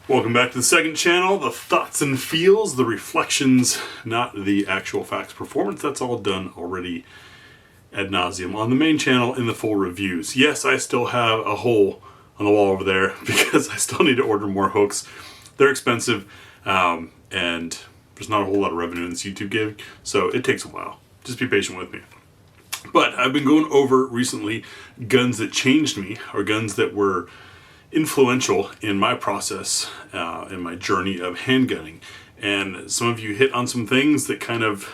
Welcome back to the second channel, the thoughts and feels, the reflections, not the actual facts performance. That's all done already ad nauseum on the main channel in the full reviews. Yes, I still have a hole on the wall over there because I still need to order more hooks. They're expensive and there's not a whole lot of revenue in this YouTube gig, so it takes a while. Just be patient with me. But I've been going over recently guns that changed me, or guns that were influential in my process, in my journey of handgunning. And some of you hit on some things that kind of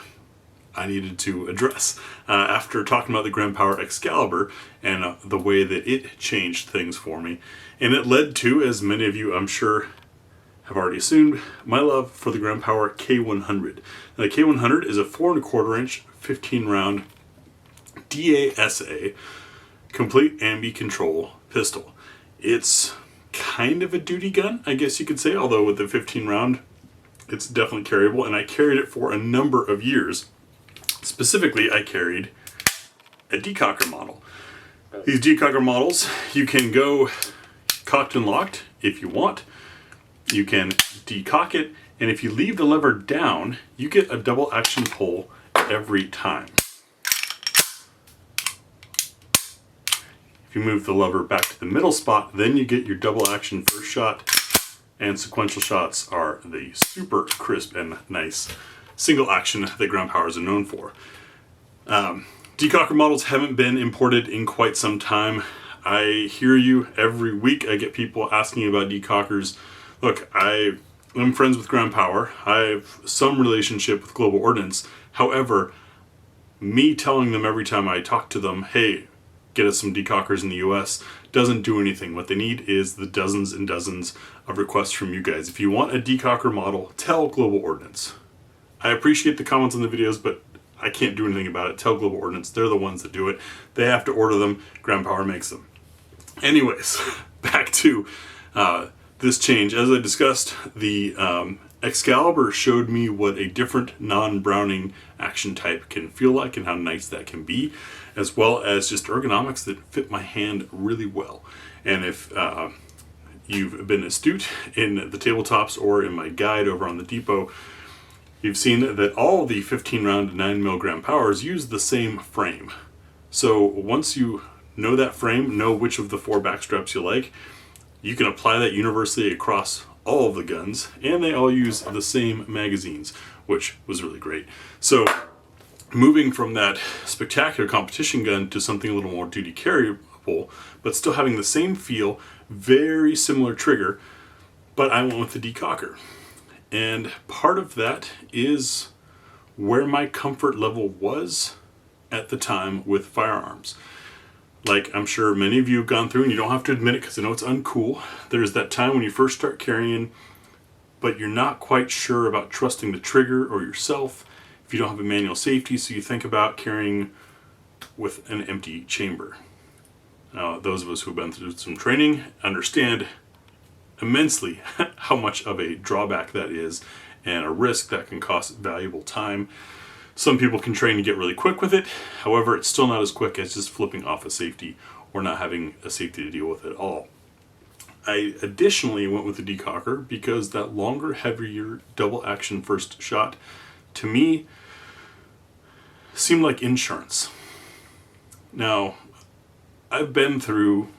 I needed to address after talking about the Grand Power XCalibur and the way that it changed things for me. And it led to, as many of you I'm sure have already assumed, my love for the Grand Power K100. Now, the K100 is a 4 1/4 inch 15 round DASA complete ambi control pistol. It's kind of a duty gun, I guess you could say, although with the 15 round, it's definitely carryable, and I carried it for a number of years. Specifically, I carried a Decocker model. These Decocker models, you can go cocked and locked if you want. You can decock it, and if you leave the lever down, you get a double action pull every time. If you move the lever back to the middle spot, then you get your double action first shot, and sequential shots are the super crisp and nice single action that Grand Powers are known for. Decocker models haven't been imported in quite some time. I hear you every week. I get people asking about decockers. Look, I'm friends with Grand Power. I have some relationship with Global Ordnance. However, me telling them every time I talk to them, hey, get us some decockers in the US, doesn't do anything. What they need is the dozens and dozens of requests from you guys. If you want a decocker model, tell Global Ordnance. I appreciate the comments on the videos, but I can't do anything about it. Tell Global Ordnance. They're the ones that do it. They have to order them. Grand Power makes them. Anyways, back to this change. As I discussed, the XCalibur showed me what a different non-Browning action type can feel like and how nice that can be, as well as just ergonomics that fit my hand really well. And if you've been astute in the tabletops or in my guide over on the depot, you've seen that all the 15 round 9mm Grand Powers use the same frame. So once you know that frame, know which of the 4 backstraps you like, you can apply that universally across all of the guns, and they all use the same magazines, which was really great. So moving from that spectacular competition gun to something a little more duty carryable, but still having the same feel, very similar trigger, but I went with the Decocker. And part of that is where my comfort level was at the time with firearms. Like I'm sure many of you have gone through, and you don't have to admit it because I know it's uncool. There's that time when you first start carrying, but you're not quite sure about trusting the trigger or yourself if you don't have a manual safety, so you think about carrying with an empty chamber. Now, those of us who've been through some training understand immensely how much of a drawback that is and a risk that can cost valuable time. Some people can train to get really quick with it. However, it's still not as quick as just flipping off a safety or not having a safety to deal with at all. I additionally went with the Decocker because that longer, heavier double action first shot to me seemed like insurance. Now, I've been through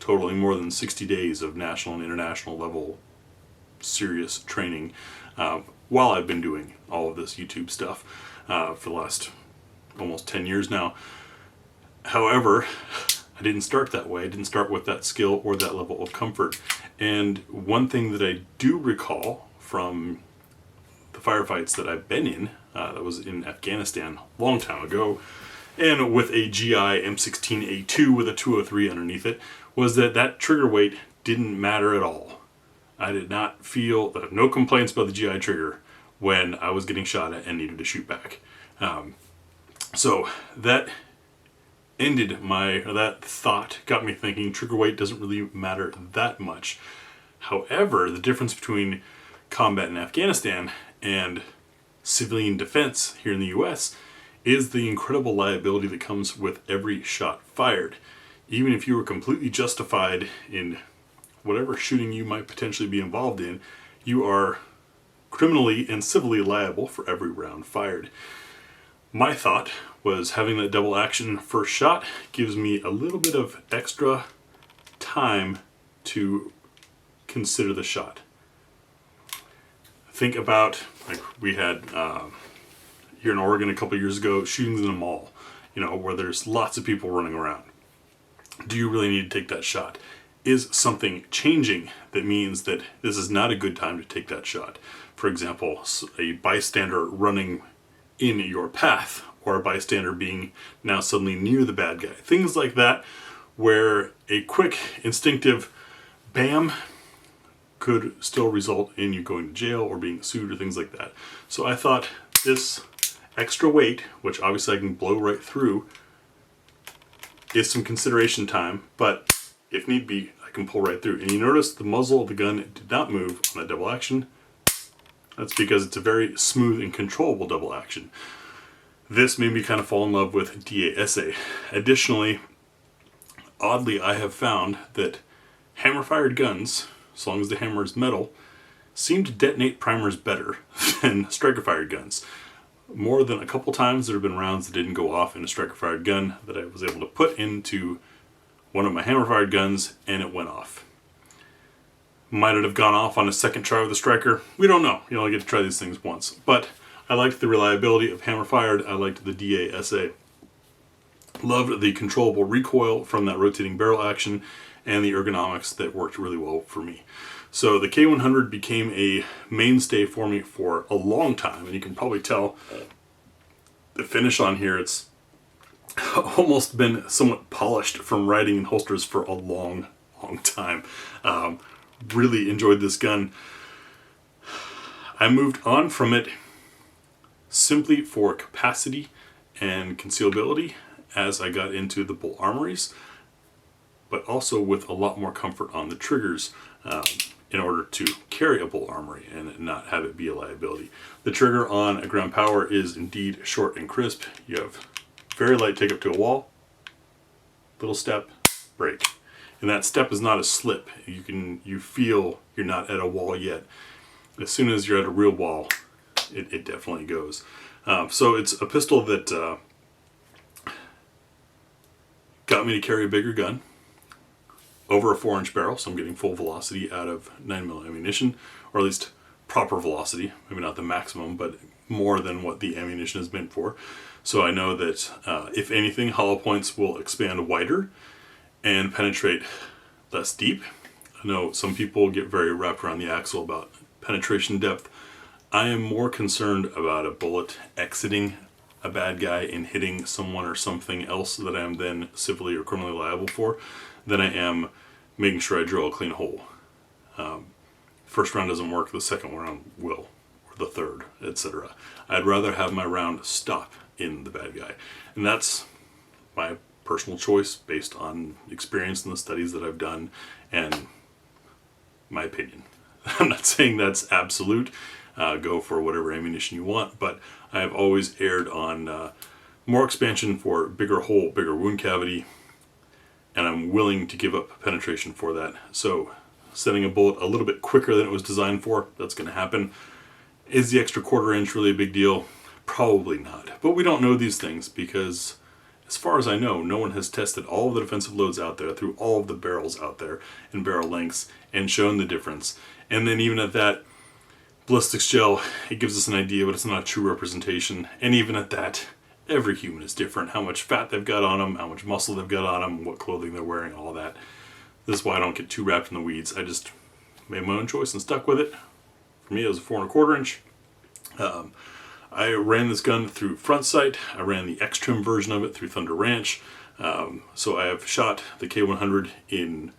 totaling more than 60 days of national and international level serious training while I've been doing all of this YouTube stuff for the last almost 10 years now. However, I didn't start that way. I didn't start with that skill or that level of comfort. And one thing that I do recall from the firefights that I've been in, that was in Afghanistan a long time ago, and with a GI M16A2 with a 203 underneath it, was that that trigger weight didn't matter at all. I did not feel, no complaints about the GI trigger when I was getting shot at and needed to shoot back. So that ended that thought got me thinking trigger weight doesn't really matter that much. However, the difference between combat in Afghanistan and civilian defense here in the US is the incredible liability that comes with every shot fired. Even if you were completely justified in whatever shooting you might potentially be involved in, you are criminally and civilly liable for every round fired. My thought was having that double action first shot gives me a little bit of extra time to consider the shot. Think about, like we had here in Oregon a couple years ago, shootings in a mall, where there's lots of people running around. Do you really need to take that shot? Is something changing that means that this is not a good time to take that shot? For example, a bystander running in your path, or a bystander being now suddenly near the bad guy. Things like that, where a quick, instinctive bam could still result in you going to jail or being sued or things like that. So I thought this extra weight, which obviously I can blow right through, is some consideration time, but if need be, I can pull right through. And you notice the muzzle of the gun did not move on that double action. That's because it's a very smooth and controllable double action. This made me kind of fall in love with DASA. Additionally, oddly, I have found that hammer-fired guns, as long as the hammer is metal, seem to detonate primers better than striker-fired guns. More than a couple times there have been rounds that didn't go off in a striker-fired gun that I was able to put into one of my hammer-fired guns and it went off. Might it have gone off on a second try with the striker? We don't know. You only get to try these things once. But I liked the reliability of hammer-fired. I liked the DASA. Loved the controllable recoil from that rotating barrel action and the ergonomics that worked really well for me. So the K100 became a mainstay for me for a long time, and you can probably tell the finish on here, it's almost been somewhat polished from riding in holsters for a long time. Really enjoyed this gun. I moved on from it simply for capacity and concealability as I got into the bull armories, but also with a lot more comfort on the triggers in order to carry a bull armory and not have it be a liability. The trigger on a Grand Power is indeed short and crisp. You have very light take up to a wall, little step, break. And that step is not a slip. You feel you're not at a wall yet. As soon as you're at a real wall, it definitely goes. So it's a pistol that got me to carry a bigger gun, over a 4-inch barrel, so I'm getting full velocity out of 9mm ammunition, or at least proper velocity, maybe not the maximum, but more than what the ammunition is meant for. So I know that if anything, hollow points will expand wider and penetrate less deep. I know some people get very wrapped around the axle about penetration depth. I am more concerned about a bullet exiting a bad guy and hitting someone or something else that I am then civilly or criminally liable for than I am making sure I drill a clean hole. First round doesn't work, the second round will, or the third, etc. I'd rather have my round stop in the bad guy. And that's my personal choice based on experience in the studies that I've done and my opinion. I'm not saying that's absolute. Go for whatever ammunition you want, but I have always erred on more expansion for bigger hole, bigger wound cavity, and I'm willing to give up penetration for that. So setting a bullet a little bit quicker than it was designed for, that's going to happen. Is the extra 1/4 inch really a big deal? Probably not. But we don't know these things because, as far as I know, no one has tested all of the defensive loads out there through all of the barrels out there and barrel lengths and shown the difference. And then even at that, ballistics gel, it gives us an idea, but it's not a true representation. And even at that, every human is different. How much fat they've got on them, how much muscle they've got on them, what clothing they're wearing, all that. This is why I don't get too wrapped in the weeds. I just made my own choice and stuck with it. For me, it was a 4 1/4 inch. I ran this gun through front sight. I ran the X-Trim version of it through Thunder Ranch. So I have shot the K100 in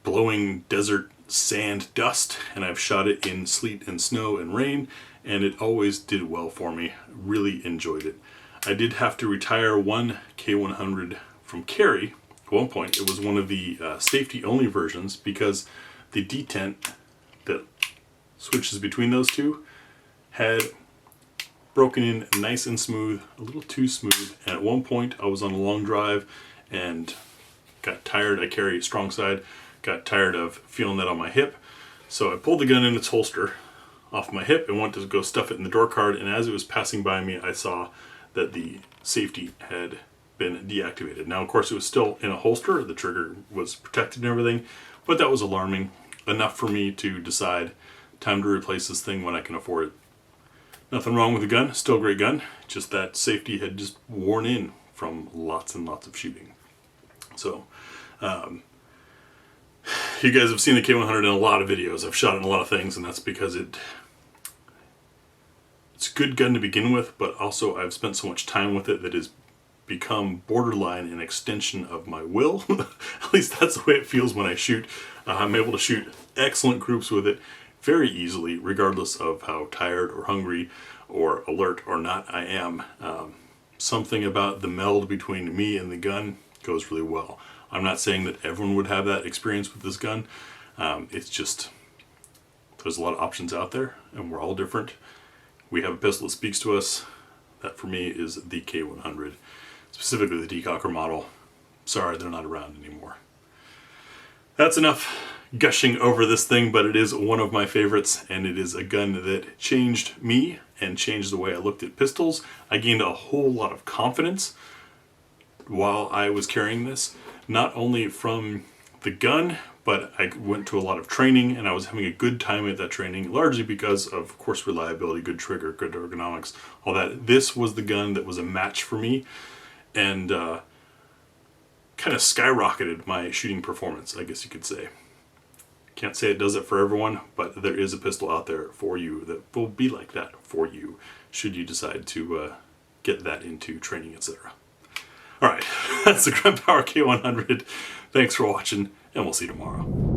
blowing desert sand dust, and I've shot it in sleet and snow and rain, and it always did well for me. Really enjoyed it. I did have to retire one K100 from carry. At one point, it was one of the safety-only versions because the detent that switches between those two had broken in nice and smooth, a little too smooth. And at one point, I was on a long drive and got tired. I carry strong side, got tired of feeling that on my hip. So I pulled the gun in its holster off my hip and went to go stuff it in the door card, and as it was passing by me, I saw that the safety had been deactivated. Now, of course, it was still in a holster, the trigger was protected and everything, but that was alarming enough for me to decide time to replace this thing when I can afford it. Nothing wrong with the gun, still a great gun, just that safety had just worn in from lots and lots of shooting. So, you guys have seen the K100 in a lot of videos. I've shot it in a lot of things, and that's because it's a good gun to begin with, but also I've spent so much time with it that it's become borderline an extension of my will. At least that's the way it feels when I shoot. I'm able to shoot excellent groups with it very easily, regardless of how tired or hungry or alert or not I am. Something about the meld between me and the gun goes really well. I'm not saying that everyone would have that experience with this gun. It's just, there's a lot of options out there, and we're all different. We have a pistol that speaks to us. That for me is the K100, specifically the Decocker model. Sorry, they're not around anymore. That's enough gushing over this thing, but it is one of my favorites, and it is a gun that changed me and changed the way I looked at pistols. I gained a whole lot of confidence while I was carrying this, not only from the gun, but I went to a lot of training, and I was having a good time at that training, largely because of course, reliability, good trigger, good ergonomics, all that. This was the gun that was a match for me, and kind of skyrocketed my shooting performance, I guess you could say. Can't say it does it for everyone, but there is a pistol out there for you that will be like that for you, should you decide to get that into training, etc. Alright, that's the Grand Power K100. Thanks for watching, and we'll see you tomorrow.